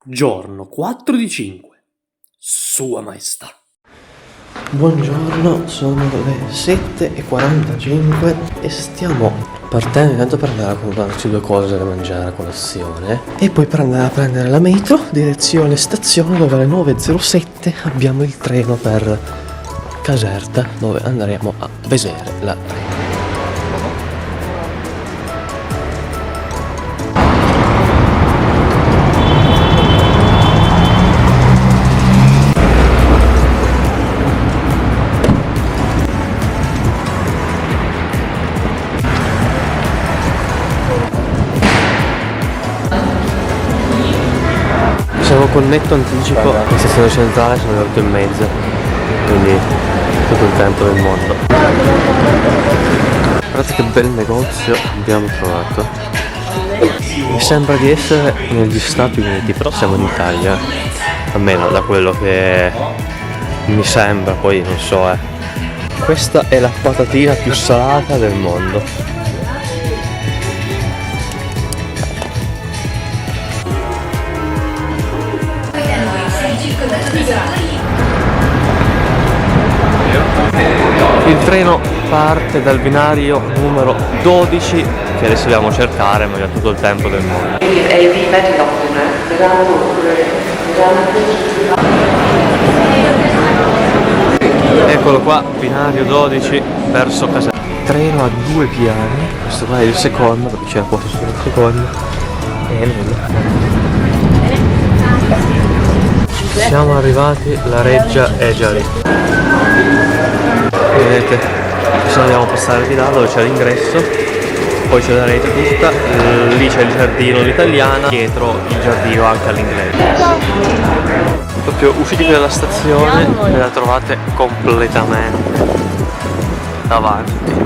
Giorno 4 di 5. Sua Maestà. Buongiorno, sono le 7:45 e stiamo partendo intanto per andare a comprarci due cose da mangiare a colazione e poi per andare a prendere la metro direzione stazione, dove alle 9:07 abbiamo il treno per Caserta, dove andremo a vedere la treno. Siamo con netto anticipo, in stazione centrale sono le 8:30, quindi tutto il tempo del mondo. Guardate che bel negozio abbiamo trovato. Mi sembra di essere negli Stati Uniti, però siamo in Italia, almeno da quello che mi sembra, poi non so. Questa è la patatina più salata del mondo. Il treno parte dal binario numero 12, che adesso dobbiamo cercare, ma abbiamo tutto il tempo del mondo. Eccolo qua, binario 12 verso Caserta. Treno a 2 piani, questo qua è il secondo, perché c'era posto solo il secondo. E nulla. Siamo arrivati, la reggia è già lì. Vedete, adesso dobbiamo passare di là dove c'è l'ingresso, poi c'è la rete tutta, lì c'è il giardino all'italiana, dietro il giardino anche all'inglese. Proprio usciti dalla stazione e la trovate completamente davanti.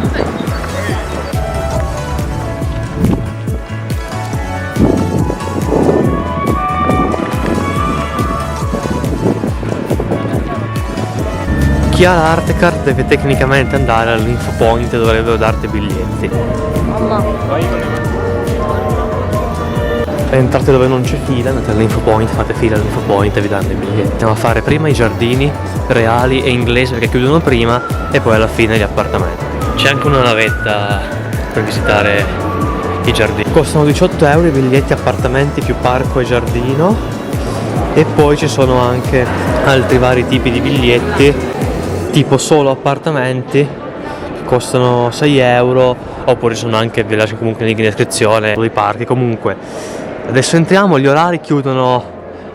Chi ha l'Artecard deve tecnicamente andare all'infopoint dove dovrebbero darti biglietti. Entrate dove non c'è fila, andate all'infopoint, fate fila all'infopoint e vi danno i biglietti. Andiamo a fare prima i giardini reali e inglesi perché chiudono prima e poi alla fine gli appartamenti. C'è anche una navetta per visitare i giardini. Costano 18 euro i biglietti appartamenti più parco e giardino, e poi ci sono anche altri vari tipi di biglietti tipo solo appartamenti che costano 6 euro, oppure sono anche, vi lascio comunque il link in descrizione, dei parchi. Comunque adesso entriamo, gli orari chiudono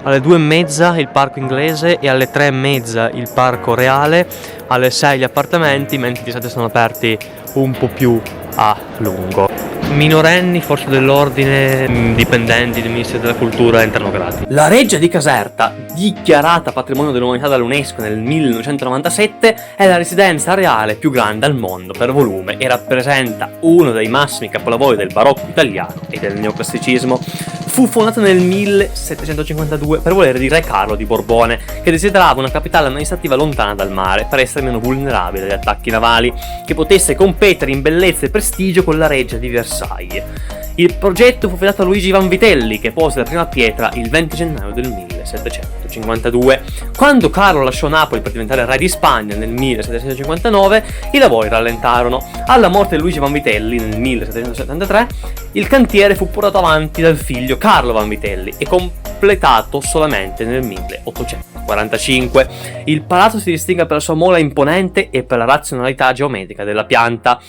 alle 2:30 il parco inglese e alle 3:30 il parco reale, alle 6 gli appartamenti, mentre gli altri sono aperti un po' più a lungo. Minorenni, forse dell'ordine, dipendenti del Ministero della Cultura entrano gratis. La reggia di Caserta, dichiarata patrimonio dell'umanità dall'UNESCO nel 1997, è la residenza reale più grande al mondo per volume e rappresenta uno dei massimi capolavori del barocco italiano e del neoclassicismo. Fu fondata nel 1752 per volere di re Carlo di Borbone, che desiderava una capitale amministrativa lontana dal mare per essere meno vulnerabile agli attacchi navali, che potesse competere in bellezza e prestigio con la reggia di Versailles. Il progetto fu affidato a Luigi Vanvitelli, che pose la prima pietra il 20 gennaio del 1752. Quando Carlo lasciò Napoli per diventare re di Spagna nel 1759, i lavori rallentarono. Alla morte di Luigi Vanvitelli nel 1773, il cantiere fu portato avanti dal figlio Carlo Vanvitelli e completato solamente nel 1845. Il palazzo si distingue per la sua mola imponente e per la razionalità geometrica della pianta.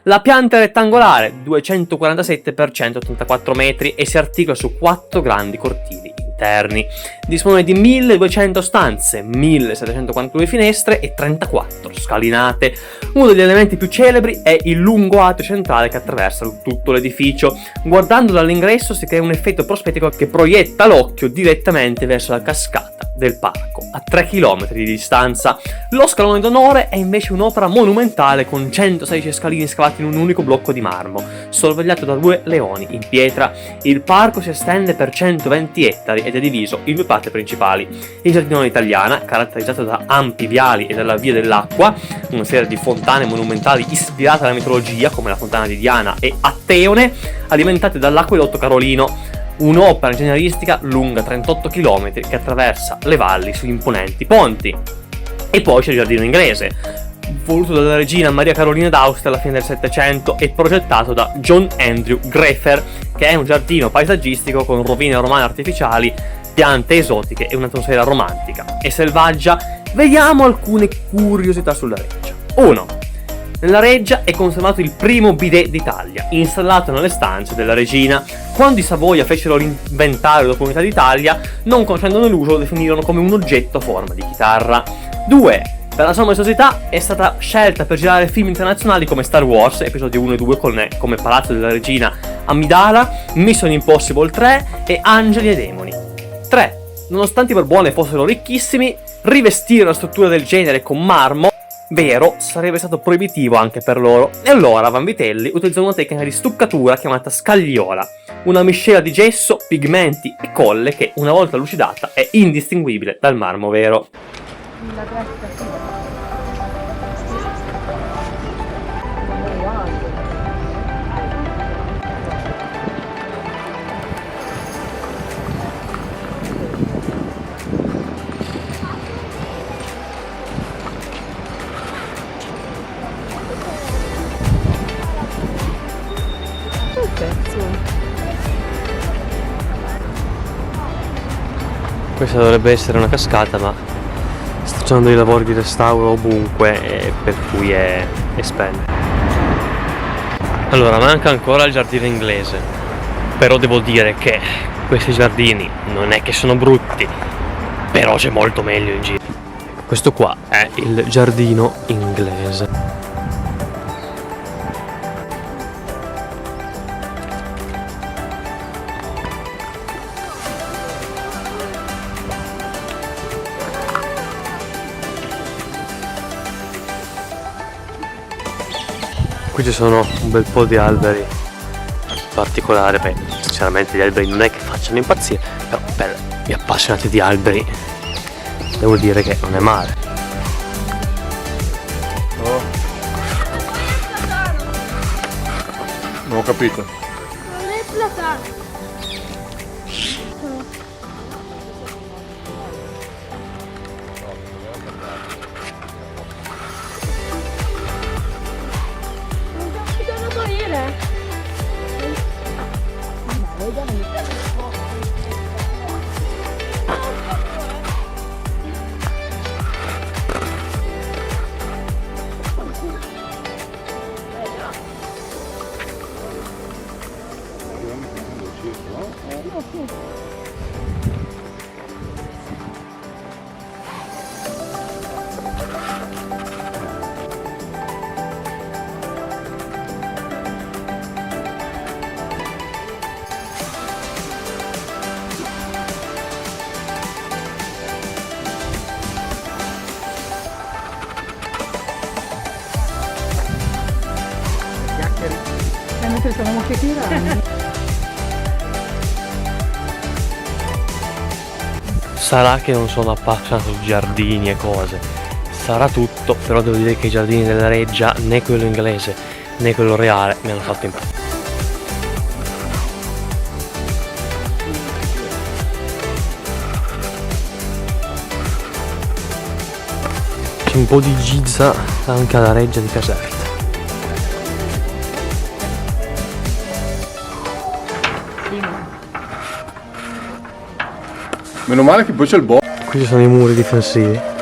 La pianta è rettangolare, 247 x 184 metri, e si articola su 4 grandi cortili interni. Dispone di 1200 stanze, 1742 finestre e 34 scalinate. Uno degli elementi più celebri è il lungo atrio centrale che attraversa tutto l'edificio. Guardando dall'ingresso si crea un effetto prospettico che proietta l'occhio direttamente verso la cascata del parco, a 3 km di distanza. Lo scalone d'onore è invece un'opera monumentale con 116 scalini scavati in un unico blocco di marmo, sorvegliato da 2 leoni in pietra. Il parco si estende per 120 ettari ed è diviso in 2 parti principali: il giardino italiana, caratterizzato da ampi viali e dalla via dell'acqua, una serie di fontane monumentali ispirate alla mitologia come la fontana di Diana e Atteone, alimentate dall'acquedotto Carolino, un'opera ingegneristica lunga 38 km che attraversa le valli su imponenti ponti. E poi c'è il giardino inglese, voluto dalla regina Maria Carolina d'Austria alla fine del Settecento e progettato da John Andrew Greffer, che è un giardino paesaggistico con rovine romane artificiali, piante esotiche e un'atmosfera romantica e selvaggia. Vediamo alcune curiosità sulla reggia. 1. Nella reggia è conservato il primo bidet d'Italia, installato nelle stanze della regina. Quando i Savoia fecero l'inventario dopo l'Unità d'Italia, non conoscendone l'uso, lo definirono come un oggetto a forma di chitarra. 2. Per la sua maestosità è stata scelta per girare film internazionali come Star Wars, episodi 1 e 2 come Palazzo della Regina Amidala, Mission Impossible 3 e Angeli e Demoni. 3. Nonostante i Borbone fossero ricchissimi, rivestire una struttura del genere con marmo vero sarebbe stato proibitivo anche per loro, e allora Vanvitelli utilizzò una tecnica di stuccatura chiamata scagliola, una miscela di gesso, pigmenti e colle che, una volta lucidata, è indistinguibile dal marmo vero. Questa dovrebbe essere una cascata, ma sto facendo dei lavori di restauro ovunque, per cui è spenta. Allora, manca ancora il giardino inglese, però devo dire che questi giardini non è che sono brutti, però c'è molto meglio in giro. Questo qua è il giardino inglese. Qui ci sono un bel po' di alberi particolari. Beh, sinceramente gli alberi non è che facciano impazzire, però per gli appassionati di alberi devo dire che non è male. Oh. Non ho capito. Mentre stavamo chiacchierando. Sarà che non sono appassionato di giardini e cose, sarà tutto, però devo dire che i giardini della reggia, né quello inglese né quello reale, mi hanno fatto impazzire. C'è un po' di gizza anche alla reggia di Caserta. Meno male che poi c'è il boss. Qui ci sono i muri difensivi.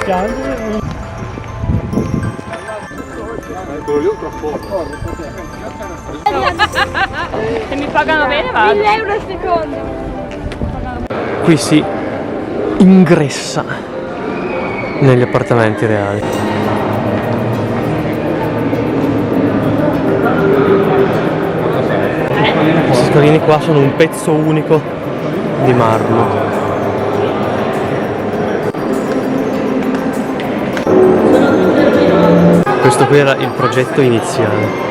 piangere. Quello lì è un trasporto. Se mi pagano bene vado. 1000 euro al secondo. Qui si ingressa negli appartamenti reali. Questi scalini qua sono un pezzo unico di marmo. Questo qui era il progetto iniziale.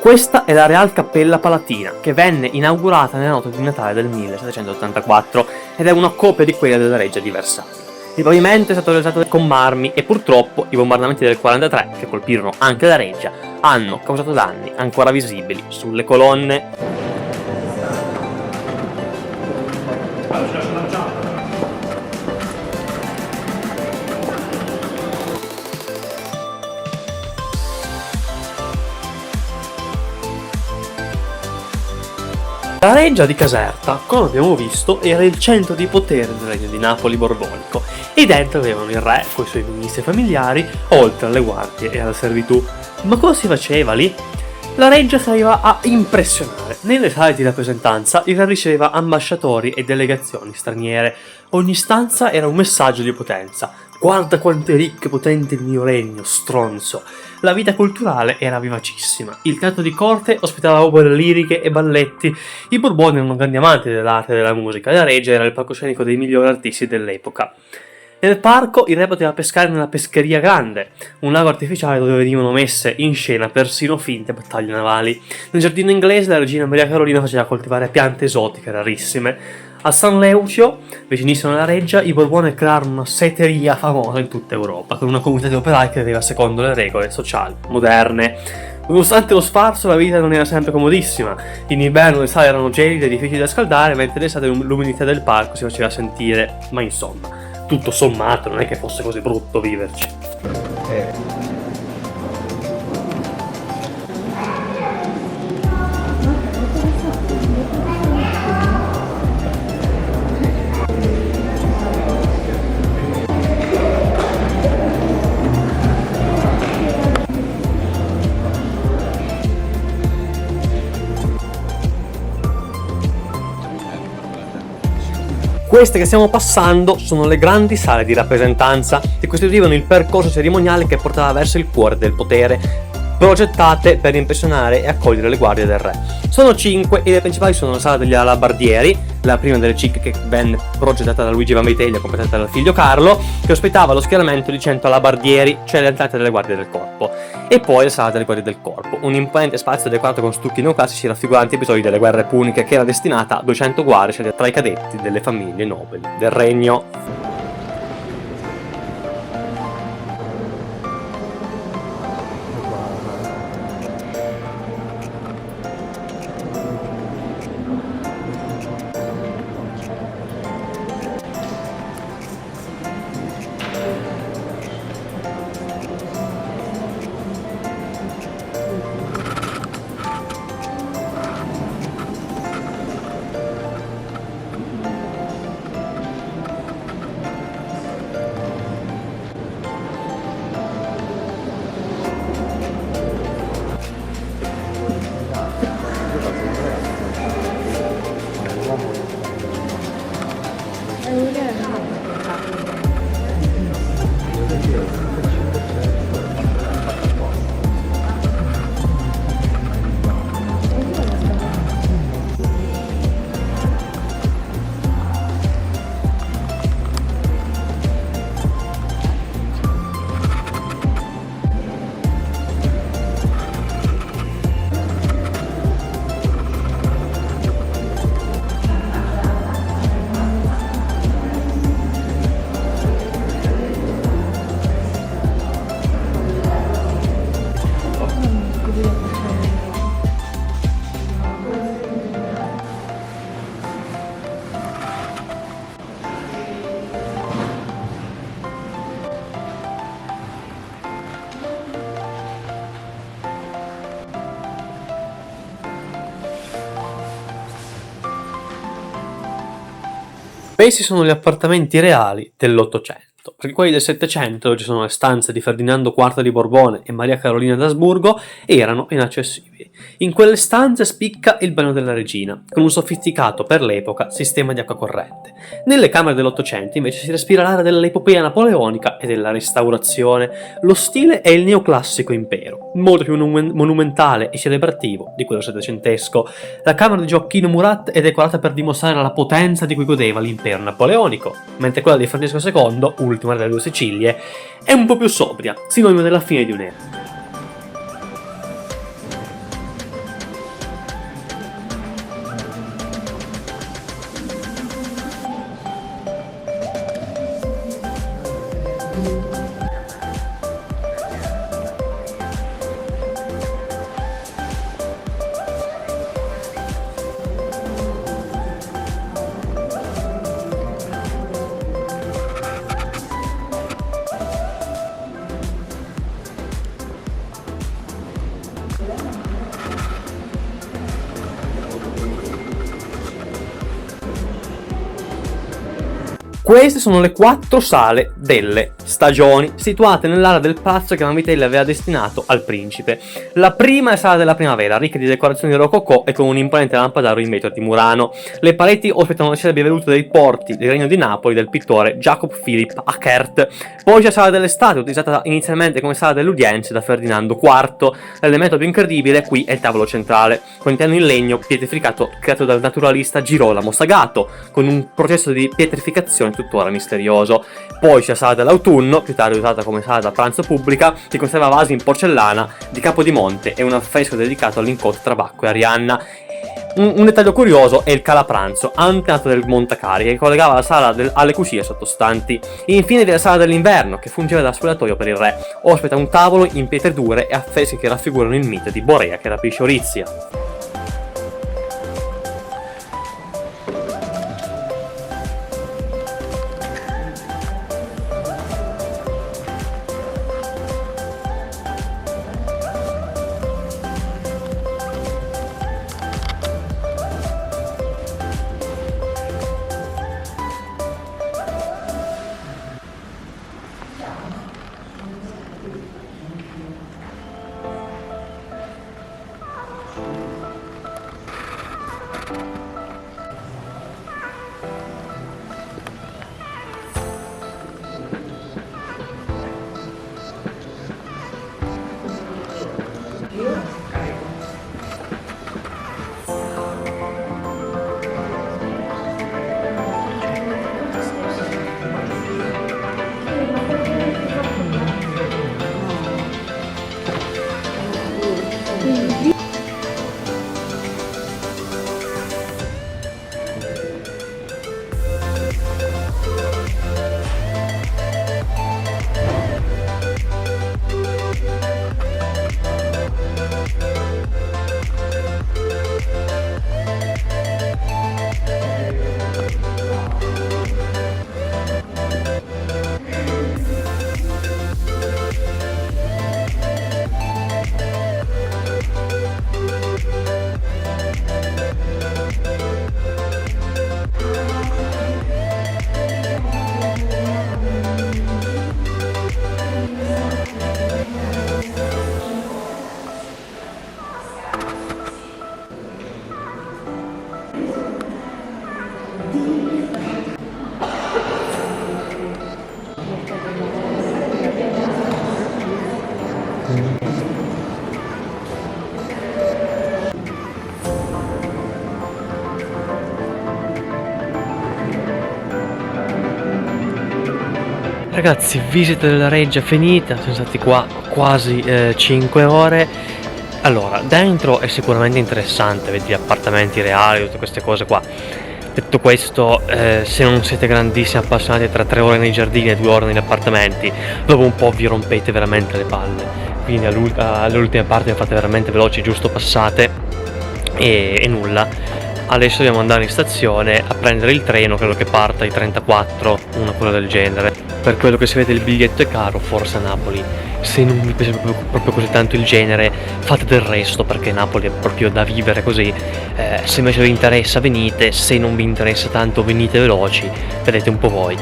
Questa è la Real Cappella Palatina, che venne inaugurata nella notte di Natale del 1784 ed è una copia di quella della Reggia di Versailles. Il pavimento è stato realizzato con marmi e purtroppo i bombardamenti del 43, che colpirono anche la Reggia, hanno causato danni ancora visibili sulle colonne. La Reggia di Caserta, come abbiamo visto, era il centro di potere del regno di Napoli borbonico e dentro avevano il re con i suoi ministri familiari, oltre alle guardie e alla servitù. Ma cosa si faceva lì? La Reggia serviva a impressionare. Nelle sale di rappresentanza il re riceveva ambasciatori e delegazioni straniere. Ogni stanza era un messaggio di potenza. Guarda quanto è ricco e potente il mio regno, stronzo. La vita culturale era vivacissima. Il teatro di corte ospitava opere liriche e balletti. I Borboni erano grandi amanti dell'arte e della musica. La Reggia era il palcoscenico dei migliori artisti dell'epoca. Nel parco il re poteva pescare nella pescheria grande, un lago artificiale dove venivano messe in scena persino finte battaglie navali. Nel giardino inglese la regina Maria Carolina faceva coltivare piante esotiche rarissime. A San Leucio, vicinissimo alla Reggia, i Borbone crearono una setteria famosa in tutta Europa, con una comunità di operai che viveva secondo le regole sociali moderne. Nonostante lo sfarzo, la vita non era sempre comodissima. In inverno le sale erano gelide e difficili da scaldare, mentre d'estate l'umidità del parco si faceva sentire. Ma insomma, tutto sommato non è che fosse così brutto viverci. Queste che stiamo passando sono le grandi sale di rappresentanza che costituivano il percorso cerimoniale che portava verso il cuore del potere, progettate per impressionare e accogliere le guardie del re. Sono 5 e le principali sono la sala degli alabardieri, la prima delle 5 che venne progettata da Luigi Vanvitelli e completata dal figlio Carlo, che ospitava lo schieramento di 100 alabardieri, cioè le entrate delle guardie del corpo. E poi la sala delle guardie del corpo, un imponente spazio decorato con stucchi neoclassici raffiguranti episodi delle guerre puniche, che era destinata a 200 guardie tra i cadetti delle famiglie nobili del regno. Questi sono gli appartamenti reali dell'Ottocento. Settecento, perché quelli del Settecento, dove ci sono le stanze di Ferdinando IV di Borbone e Maria Carolina d'Asburgo, erano inaccessibili. In quelle stanze spicca il bagno della regina, con un sofisticato, per l'epoca, sistema di acqua corrente. Nelle camere dell'Ottocento invece si respira l'aria dell'epopea napoleonica e della Restaurazione. Lo stile è il neoclassico impero, molto più monumentale e celebrativo di quello settecentesco. La camera di Gioacchino Murat è decorata per dimostrare la potenza di cui godeva l'impero napoleonico, mentre quella di Francesco II, ultima delle due Sicilie, è un po' più sobria, sinonimo della fine di un'era. Queste sono le 4 sale delle stagioni, situate nell'area del palazzo che Vanvitelli aveva destinato al principe. La prima è la sala della primavera, ricca di decorazioni rococò e con un imponente lampadario in vetro di Murano. Le pareti ospitano le celebi vedute dei porti del Regno di Napoli del pittore Jacob Philipp Achert. Poi c'è la sala dell'estate, utilizzata inizialmente come sala delle udienze da Ferdinando IV. L'elemento più incredibile qui è il tavolo centrale, con interno in legno pietrificato creato dal naturalista Girolamo Sagato, con un processo di pietrificazione tuttora misterioso. Poi c'è la sala dell'autunno, più tardi usata come sala da pranzo pubblica, che conserva vasi in porcellana di Capodimonte e un affresco dedicato all'incontro tra Bacco e Arianna. Un dettaglio curioso è il calapranzo, antenato del Montacari, che collegava la sala alle cucine sottostanti. Infine vi è la sala dell'inverno, che fungeva da spogliatoio per il re. Ospita un tavolo in pietre dure e affreschi che raffigurano il mito di Borea che rapisce Orizia. Ragazzi, visita della reggia finita, siamo stati qua quasi 5 ore. Allora, dentro è sicuramente interessante, vedi appartamenti reali, tutte queste cose qua. Detto questo, se non siete grandissimi appassionati tra 3 ore nei giardini e 2 ore negli appartamenti, dopo un po' vi rompete veramente le palle. Quindi alle ultime parti le fate veramente veloci, giusto passate e nulla. Adesso dobbiamo andare in stazione a prendere il treno, credo che parta ai 34, una cosa del genere. Per quello che si vede il biglietto è caro, forse a Napoli. Se non vi piace proprio così tanto il genere, fate del resto, perché Napoli è proprio da vivere così. Se invece vi interessa venite, se non vi interessa tanto venite veloci, vedete un po' voi.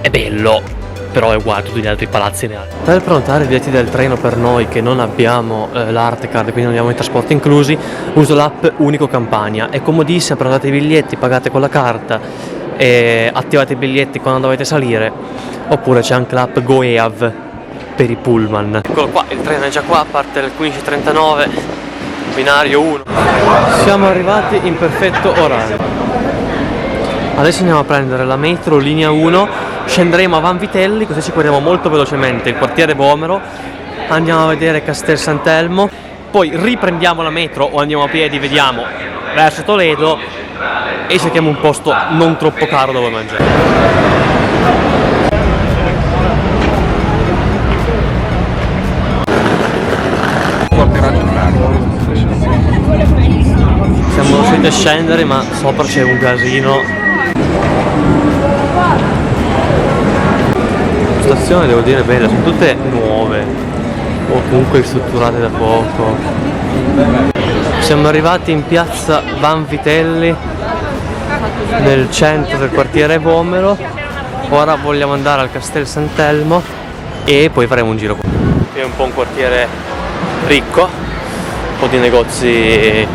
È bello, però è uguale a tutti gli altri palazzi reali. Per prenotare i biglietti del treno per noi che non abbiamo l'Arte Card, quindi non abbiamo i trasporti inclusi, uso l'app Unico Campania. È comodissima, prenotate i biglietti, pagate con la carta e attivate i biglietti quando dovete salire, oppure c'è anche l'app GoEav per i pullman. Eccolo qua, il treno è già qua, parte alle 15:39, binario 1. Siamo arrivati in perfetto orario. Adesso andiamo a prendere la metro linea 1, scenderemo a Vanvitelli, così ci corriamo molto velocemente il quartiere Vomero, andiamo a vedere Castel Sant'Elmo, poi riprendiamo la metro o andiamo a piedi, vediamo, verso Toledo e cerchiamo un posto non troppo caro dove mangiare. Siamo riusciti a scendere, ma sopra c'è un casino. La stazione devo dire bella, sono tutte nuove o comunque ristrutturate da poco. Siamo arrivati in piazza Vanvitelli, nel centro del quartiere Vomero. Ora vogliamo andare al Castel Sant'Elmo e poi faremo un giro qua. Qui è un po' un quartiere ricco, un po' di negozi.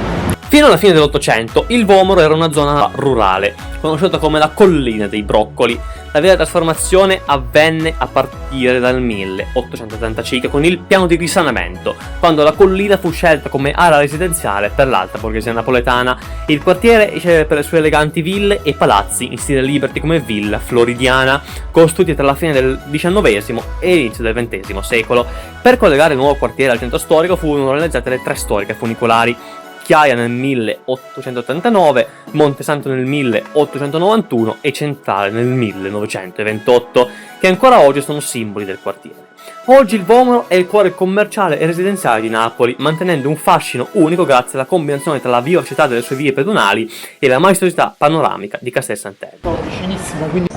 Fino alla fine dell'Ottocento il Vomero era una zona rurale, conosciuta come la collina dei broccoli. La vera trasformazione avvenne a partire dal 1885 con il piano di risanamento, quando la collina fu scelta come area residenziale per l'alta borghesia napoletana. Il quartiere è celebre per le sue eleganti ville e palazzi in stile liberty come Villa Floridiana, costruiti tra la fine del XIX e l'inizio del XX secolo. Per collegare il nuovo quartiere al centro storico furono realizzate le 3 storiche funicolari: Chiaia nel 1889, Montesanto nel 1891 e Centrale nel 1928, che ancora oggi sono simboli del quartiere. Oggi il Vomero è il cuore commerciale e residenziale di Napoli, mantenendo un fascino unico grazie alla combinazione tra la vivacità delle sue vie pedonali e la maestosità panoramica di Castel Sant'Elmo. Vicinissimo, quindi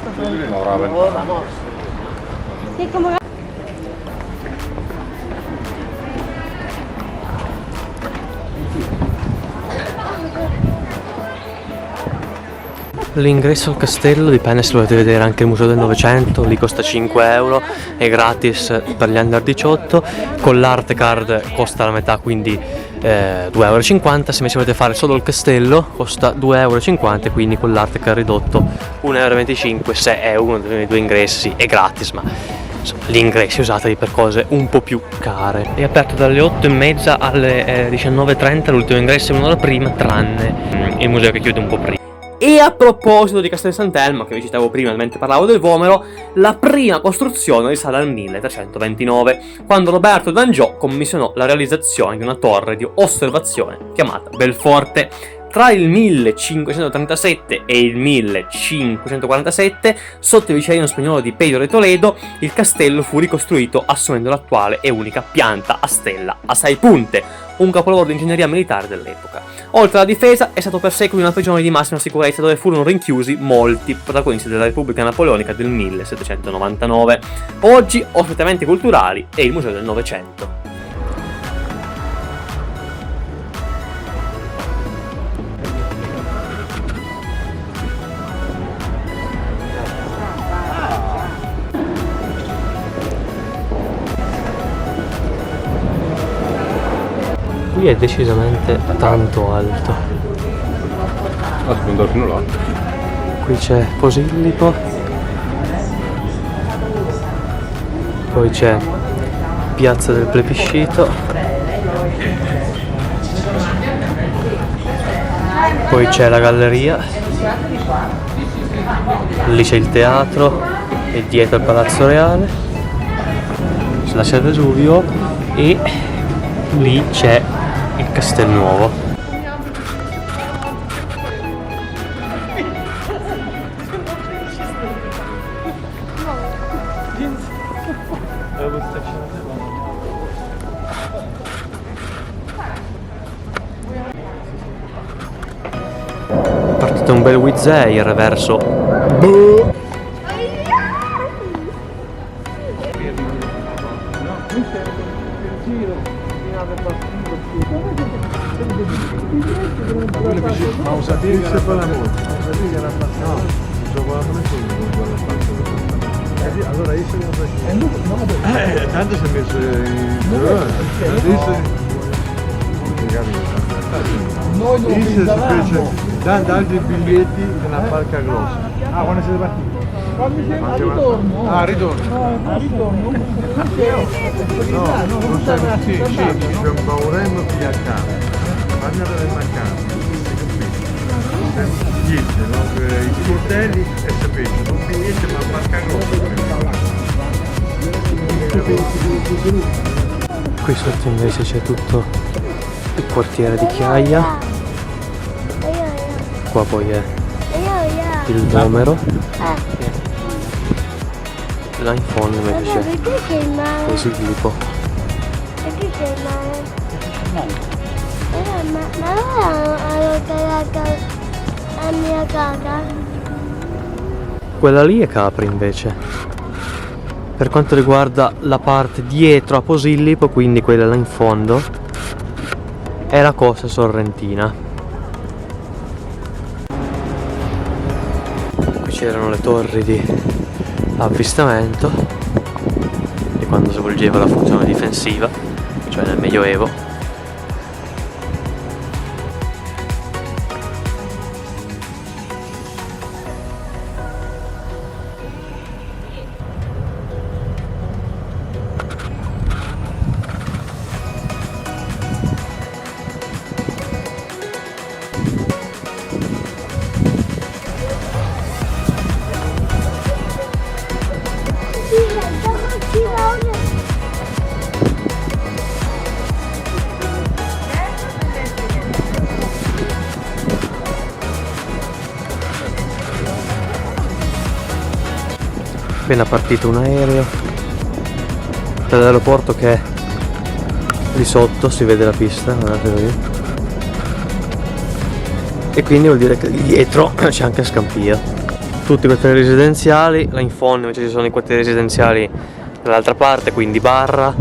L'ingresso al castello dipende se volete vedere anche il Museo del Novecento, lì costa 5 euro, è gratis per gli under 18, con l'Arte Card costa la metà, quindi 2,50 euro, se invece volete fare solo il castello costa 2,50 euro, quindi con l'Arte Card ridotto 1,25 euro, se è uno dei 2 ingressi è gratis, ma insomma gli ingressi usateli per cose un po' più care. È aperto dalle 8:30 alle 19:30, l'ultimo ingresso è un'ora prima, tranne il museo che chiude un po' prima. E a proposito di Castel Sant'Elmo, che vi citavo prima mentre parlavo del Vomero, la prima costruzione risale al 1329, quando Roberto d'Angiò commissionò la realizzazione di una torre di osservazione chiamata Belforte. Tra il 1537 e il 1547, sotto il vicerino spagnolo di Pedro de Toledo, il castello fu ricostruito assumendo l'attuale e unica pianta a stella a 6 punte, un capolavoro di ingegneria militare dell'epoca. Oltre alla difesa, è stato per secoli una prigione di massima sicurezza dove furono rinchiusi molti protagonisti della Repubblica Napoleonica del 1799. Oggi ospita eventi culturali e il Museo del Novecento. Qui è decisamente tanto alto. Aspetta, fino là. Qui c'è Posillipo, poi c'è Piazza del Plebiscito, poi c'è la galleria, lì c'è il teatro e dietro il Palazzo Reale, c'è la Ser Vesuvio e lì c'è il Castelnuovo. È partito un bel Wizz Air verso Ma usate che era abbastanza. No, gioco la pressione con quella stanza. Allora io sono tanto si è messo Noi non pensavamo. tanti altri biglietti nella barca grossa. Ah, quando siete partiti? Quando siete al ritorno? Ah, ritorno. Al ritorno? No, non sai, sì, ci impauremmo fino a casa. Quando andavamo a casa, niente, no? I sportelli e sapete, non biglietti ma barca grossa. Qui sotto invece c'è tutto il quartiere di Chiaia, qua poi è il numero, là in fondo invece c'è Posillipo. La mia casa. Quella lì è Capri invece. Per quanto riguarda la parte dietro a Posillipo, quindi quella là in fondo, è la costa sorrentina. Qui c'erano le torri di avvistamento di quando svolgeva la funzione difensiva, cioè nel Medioevo. Appena partito un aereo dall'aeroporto che è lì sotto, si vede la pista, guardate lì. E quindi vuol dire che lì dietro c'è anche Scampia. Tutti i quartieri residenziali, là in fondo invece ci sono i quartieri residenziali dall'altra parte, quindi Barra.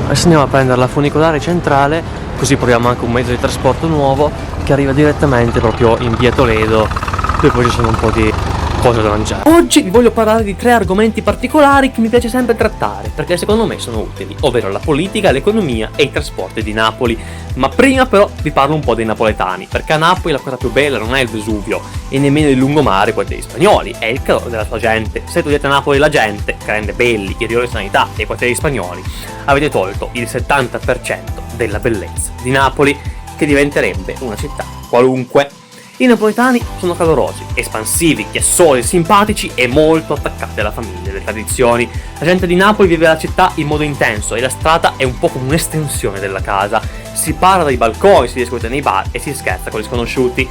Adesso andiamo a prendere la funicolare centrale, così proviamo anche un mezzo di trasporto nuovo che arriva direttamente proprio in via Toledo, dove poi ci sono un po' di cose da mangiare. Oggi vi voglio parlare di 3 argomenti particolari che mi piace sempre trattare, perché secondo me sono utili, ovvero la politica, l'economia e i trasporti di Napoli. Ma prima però vi parlo un po' dei napoletani, perché a Napoli la cosa più bella non è il Vesuvio e nemmeno il lungomare, quello degli spagnoli, è il calore della sua gente. Se togliete a Napoli la gente, che rende belli i riori di sanità e i quartieri spagnoli, avete tolto il 70% della bellezza di Napoli, che diventerebbe una città qualunque. I napoletani sono calorosi, espansivi, chiassoli, simpatici e molto attaccati alla famiglia e alle tradizioni. La gente di Napoli vive la città in modo intenso e la strada è un po' come un'estensione della casa. Si parla dai balconi, si discute nei bar e si scherza con gli sconosciuti.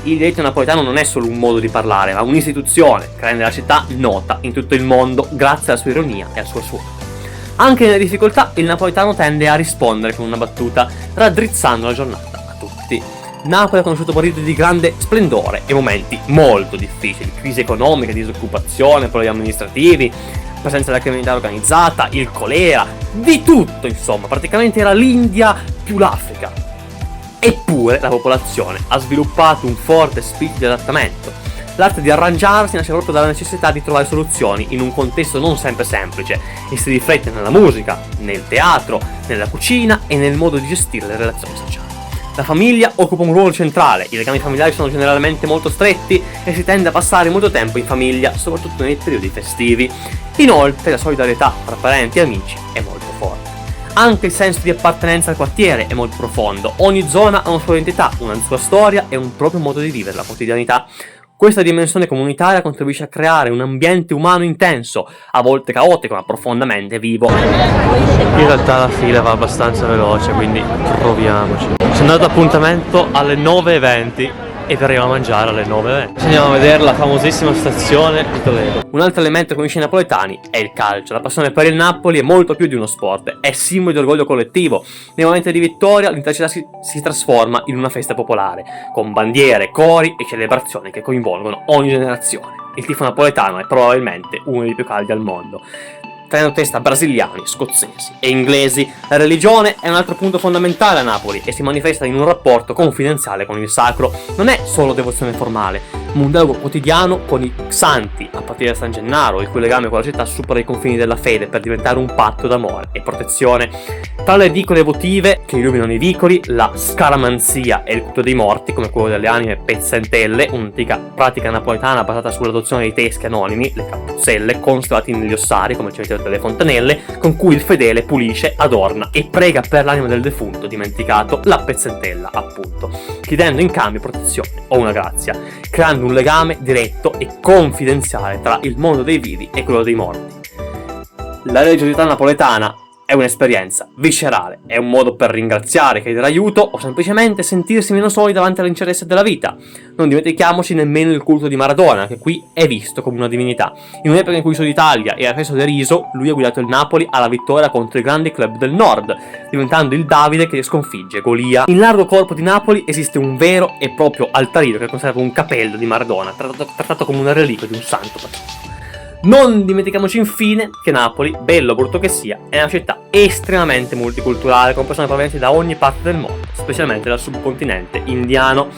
Il dialetto napoletano non è solo un modo di parlare, ma un'istituzione che rende la città nota in tutto il mondo grazie alla sua ironia e al suo suono. Anche nelle difficoltà il napoletano tende a rispondere con una battuta, raddrizzando la giornata a tutti. Napoli ha conosciuto periodi di grande splendore e momenti molto difficili, crisi economica, disoccupazione, problemi amministrativi, presenza della criminalità organizzata, il colera, di tutto insomma, praticamente era l'India più l'Africa. Eppure la popolazione ha sviluppato un forte spirito di adattamento. L'arte di arrangiarsi nasce proprio dalla necessità di trovare soluzioni in un contesto non sempre semplice e si riflette nella musica, nel teatro, nella cucina e nel modo di gestire le relazioni sociali. La famiglia occupa un ruolo centrale, i legami familiari sono generalmente molto stretti e si tende a passare molto tempo in famiglia, soprattutto nei periodi festivi. Inoltre la solidarietà tra parenti e amici è molto forte. Anche il senso di appartenenza al quartiere è molto profondo, ogni zona ha una sua identità, una sua storia e un proprio modo di vivere la quotidianità. Questa dimensione comunitaria contribuisce a creare un ambiente umano intenso, a volte caotico ma profondamente vivo. In realtà la fila va abbastanza veloce, quindi proviamoci. Sono andato appuntamento alle 9:20 e verremo a mangiare alle 9:20. Andiamo a vedere la famosissima stazione di Toledo. Un altro elemento che unisce i napoletani è il calcio. La passione per il Napoli è molto più di uno sport, è simbolo di orgoglio collettivo. Nei momenti di vittoria l'intera città si trasforma in una festa popolare, con bandiere, cori e celebrazioni che coinvolgono ogni generazione. Il tifo napoletano è probabilmente uno dei più caldi al mondo. tenendo testa brasiliani, scozzesi e inglesi. La religione è un altro punto fondamentale a Napoli e si manifesta in un rapporto confidenziale con il sacro. Non è solo devozione formale, ma un dialogo quotidiano con i santi, a partire da San Gennaro, il cui legame con la città supera i confini della fede per diventare un patto d'amore e protezione. Tra le edicole votive che illuminano i vicoli, la scaramanzia e il culto dei morti, come quello delle anime pezzentelle, un'antica pratica napoletana basata sull'adozione dei teschi anonimi, le cappuzzelle, constellati negli ossari, come il cimitero delle fontanelle, con cui il fedele pulisce, adorna e prega per l'anima del defunto dimenticato, la pezzentella appunto, chiedendo in cambio protezione o una grazia, creando un legame diretto e confidenziale tra il mondo dei vivi e quello dei morti. La religiosità napoletana è un'esperienza viscerale, è un modo per ringraziare, chiedere aiuto o semplicemente sentirsi meno soli davanti all'incertezza della vita. Non dimentichiamoci nemmeno il culto di Maradona, che qui è visto come una divinità. In un'epoca in cui il Sud Italia era spesso deriso, lui ha guidato il Napoli alla vittoria contro i grandi club del nord, diventando il Davide che sconfigge Golia. In largo corpo di Napoli esiste un vero e proprio altarino che conserva un capello di Maradona, trattato come una reliquia di un santo patrono. Non dimentichiamoci infine che Napoli, bello o brutto che sia, è una città estremamente multiculturale con persone provenienti da ogni parte del mondo, specialmente dal subcontinente indiano.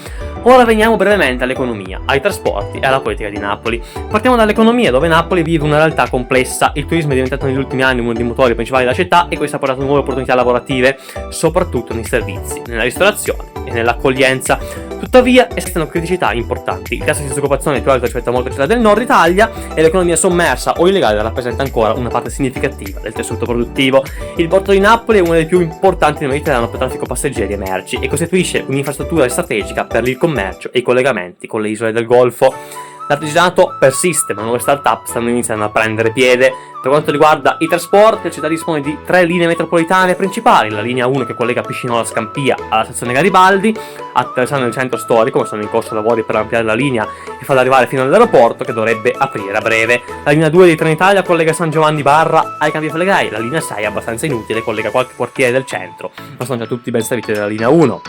Ora veniamo brevemente all'economia, ai trasporti e alla politica di Napoli. Partiamo dall'economia, dove Napoli vive una realtà complessa. Il turismo è diventato negli ultimi anni uno dei motori principali della città e questo ha portato nuove opportunità lavorative, soprattutto nei servizi, nella ristorazione e nell'accoglienza. Tuttavia esistono criticità importanti. Il tasso di disoccupazione è più alto rispetto a molte città del nord Italia e l'economia sommersa o illegale rappresenta ancora una parte significativa del tessuto produttivo. Il porto di Napoli è uno dei più importanti nel Mediterraneo per traffico passeggeri e merci e costituisce un'infrastruttura strategica per il commercio e i collegamenti con le isole del Golfo. L'artigianato persiste, ma nuove start-up stanno iniziando a prendere piede. Per quanto riguarda i trasporti, la città dispone di 3 linee metropolitane principali: la linea 1 che collega Piscinola Scampia alla stazione Garibaldi, attraversando il centro storico, ma sono in corso lavori per ampliare la linea e farla arrivare fino all'aeroporto, che dovrebbe aprire a breve. La linea 2 di Trenitalia collega San Giovanni Barra ai Campi Flegrei, la linea 6 è abbastanza inutile, collega qualche quartiere del centro, ma sono già tutti ben serviti dalla linea 1.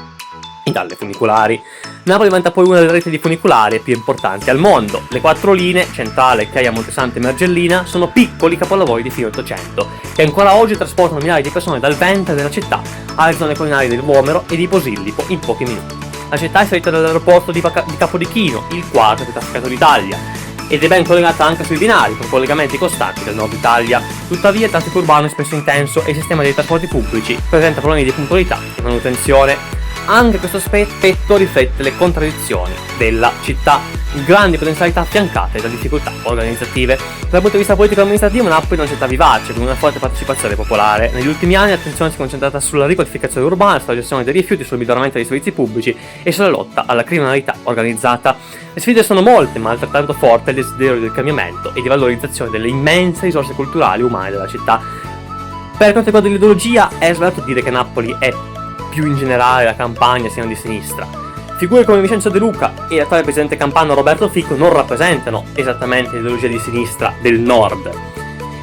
Dalle funicolari. Napoli diventa poi una delle reti di funicolari più importanti al mondo. Le 4 linee, Centrale, Chiaia, Montesante e Mergellina, sono piccoli capolavori di fine 800 che ancora oggi trasportano migliaia di persone dal ventre della città alle zone collinari del Vomero e di Posillipo in pochi minuti. La città è servita dall'aeroporto di Capodichino, il quarto più trafficato d'Italia, ed è ben collegata anche sui binari, con collegamenti costanti del nord Italia. Tuttavia il traffico urbano è spesso intenso e il sistema dei trasporti pubblici presenta problemi di puntualità e manutenzione. Anche questo aspetto riflette le contraddizioni della città, grandi potenzialità affiancate da difficoltà organizzative. Dal punto di vista politico-amministrativo, Napoli è una città vivace, con una forte partecipazione popolare. Negli ultimi anni l'attenzione si è concentrata sulla riqualificazione urbana, sulla gestione dei rifiuti, sul miglioramento dei servizi pubblici e sulla lotta alla criminalità organizzata. Le sfide sono molte, ma altrettanto forte è il desiderio del cambiamento e di valorizzazione delle immense risorse culturali e umane della città. Per quanto riguarda l'ideologia, è sbagliato dire che Napoli è più in generale la Campania siano di sinistra. Figure come Vincenzo De Luca e l'attuale presidente campano Roberto Fico non rappresentano esattamente l'ideologia di sinistra del nord.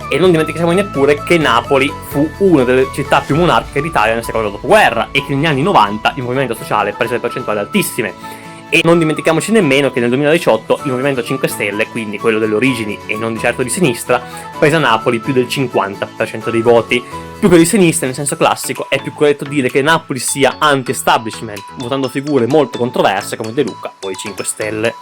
E non dimentichiamo neppure che Napoli fu una delle città più monarchiche d'Italia nel secondo dopoguerra e che negli anni 90 il movimento sociale prese percentuali altissime. E non dimentichiamoci nemmeno che nel 2018 il Movimento 5 Stelle, quindi quello delle origini e non di certo di sinistra, prese a Napoli più del 50% dei voti. Più che di sinistra, nel senso classico, è più corretto dire che Napoli sia anti-establishment, votando figure molto controverse come De Luca o i 5 Stelle.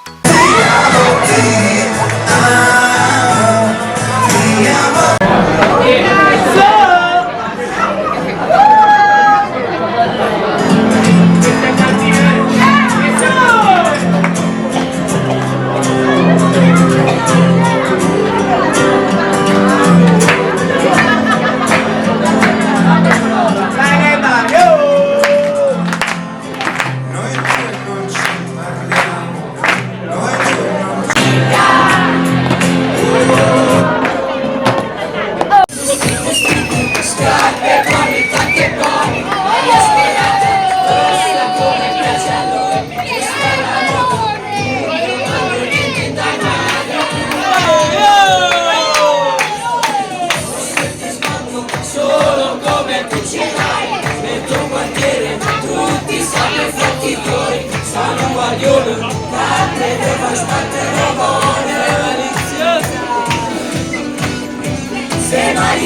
Se mai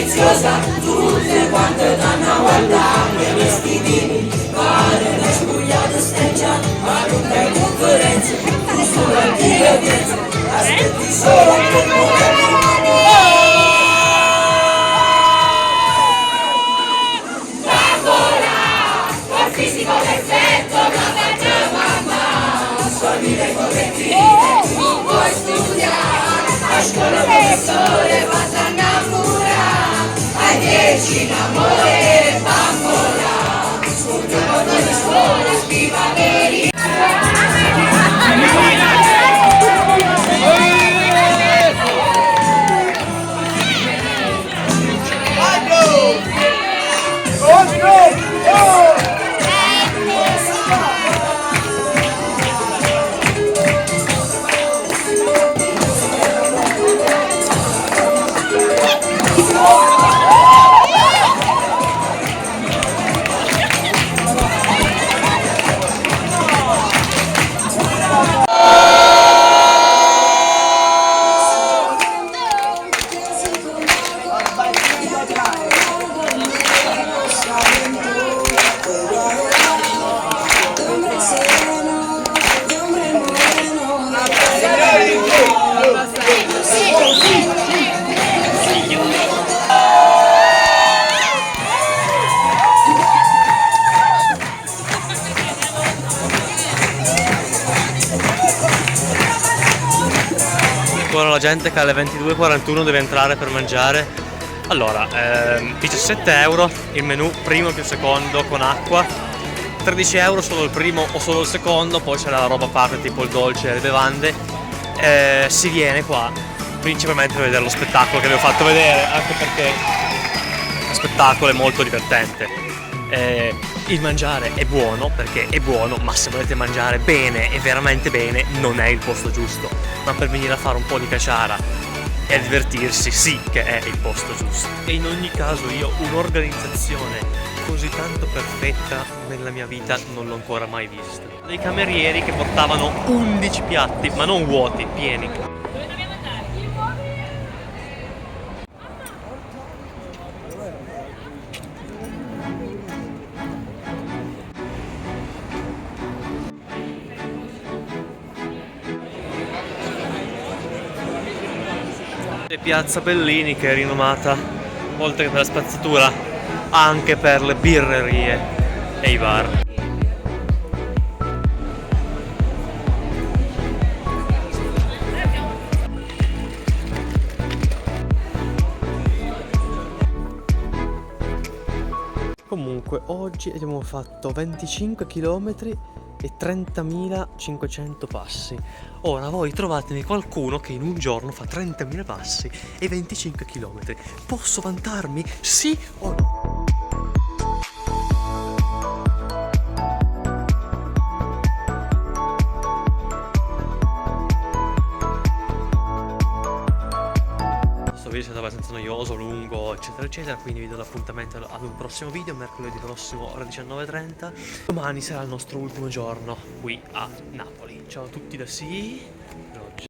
Ancora la gente che alle 22:41 deve entrare per mangiare. Allora, 17 euro il menù primo più secondo con acqua, 13 euro solo il primo o solo il secondo, poi c'è la roba a parte tipo il dolce e le bevande. Si viene qua principalmente per vedere lo spettacolo che vi ho fatto vedere, anche perché lo spettacolo è molto divertente. Il mangiare è buono perché è buono, ma se volete mangiare bene e veramente bene non è il posto giusto, ma per venire a fare un po' di caciara e a divertirsi sì che è il posto giusto. E in ogni caso io un'organizzazione così tanto perfetta nella mia vita non l'ho ancora mai vista. Dei camerieri che portavano 11 piatti, ma non vuoti, pieni. Piazza Bellini, che è rinomata, oltre che per la spazzatura, anche per le birrerie e i bar. Comunque oggi abbiamo fatto 25 km e 30.500 passi. Ora voi trovatemi qualcuno che in un giorno fa 30.000 passi e 25 km. Posso vantarmi? Sì o no? Questo video è stato abbastanza noioso, lungo, eccetera eccetera, quindi vi do l'appuntamento ad un prossimo video, mercoledì prossimo ore 19:30. Domani sarà il nostro ultimo giorno qui a Napoli. Ciao a tutti da Sì.